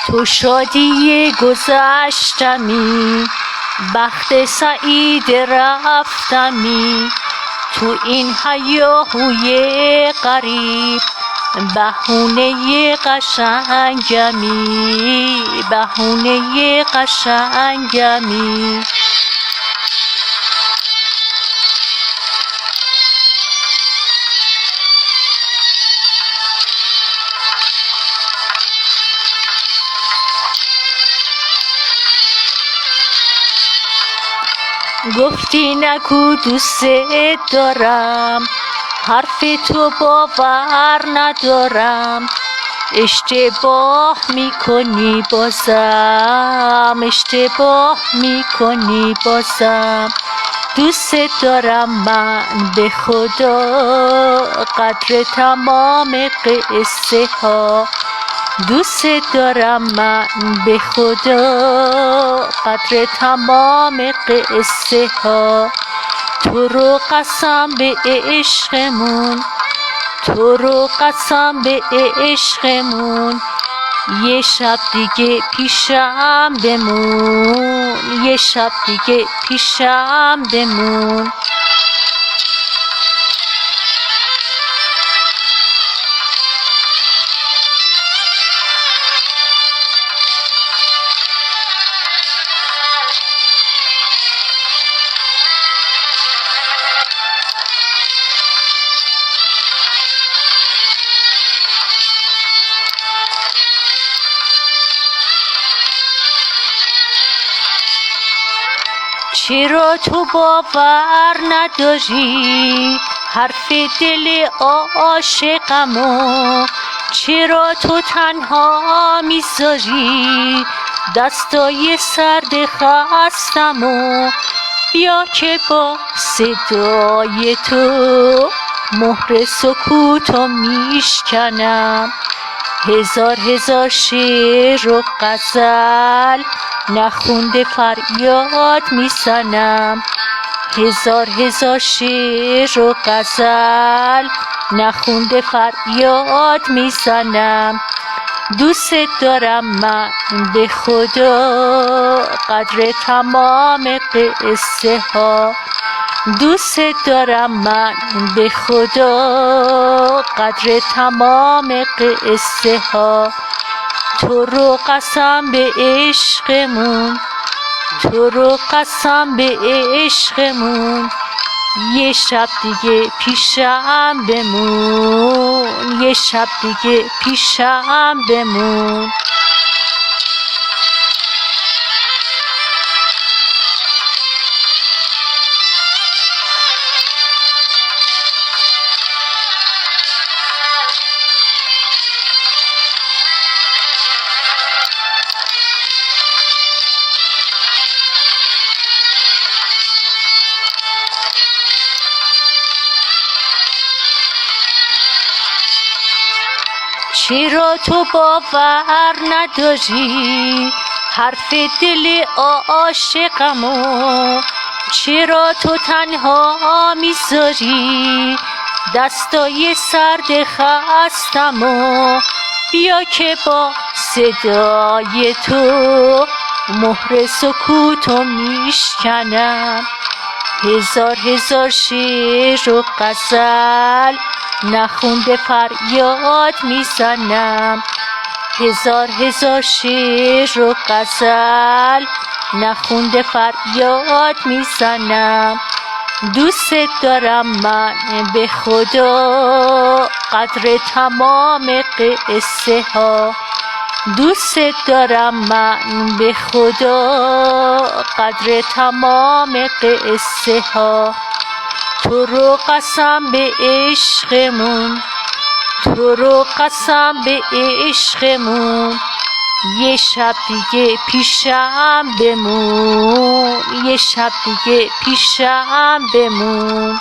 تو شادی گذشتمی، بخت سعید رفتمی. تو این هیاهوی غریب بهونه قشنگمی، بهونه قشنگمی. گفتی نگو دوست دارم، حرف تو باور ندارم. اشتباه میکنی بازم، اشتباه میکنی بازم. دوست دارم من به خدا، قدر تمام قصه ها. دوست دارم من به خدا، قدر تمام قصه ها. تو رو قسم به عشقمون، تو رو قسم به عشقمون. یه شب دیگه پیشم بمون، یه شب دیگه پیشم بمون. چرا تو باور نداری حرف دل عاشقمو؟ چرا تو تنها میذاری دستای سرد خستمو؟ بیا که با صدای تو مهر سکوتو میشکنم. هزار هزار شعر و غزل نخونده فریاد میزنم. هزار هزار شعر و غزل نخونده فریاد میزنم. دوست دارم من به خدا، قدر تمام قصه ها. دوست دارم من به خدا، قدر تمام قصه ها. تو رو قسم به عشقمون، تو رو قسم به عشقمون. یه شب دیگه پیشم بمون، یه شب دیگه پیشم بمون. چرا تو باور نداری حرف دل عاشقمو؟ چرا تو تنها میذاری دستای سرد خستمو؟ بیا که با صدای تو مهر سکوتو میشکنم. هزار هزار شعر و غزل نخونده فریاد میزنم. هزار هزار شعر و غزل نخونده فریاد میزنم. دوست دارم من به خدا، قدر تمام قصه ها. دوست دارم من به خدا، قدر تمام قصه ها. تو رو قسم به عشقمون، تو رو قسم به عشقمون. یه شب دیگه پیشم بمون، یه شب دیگه پیشم بمون.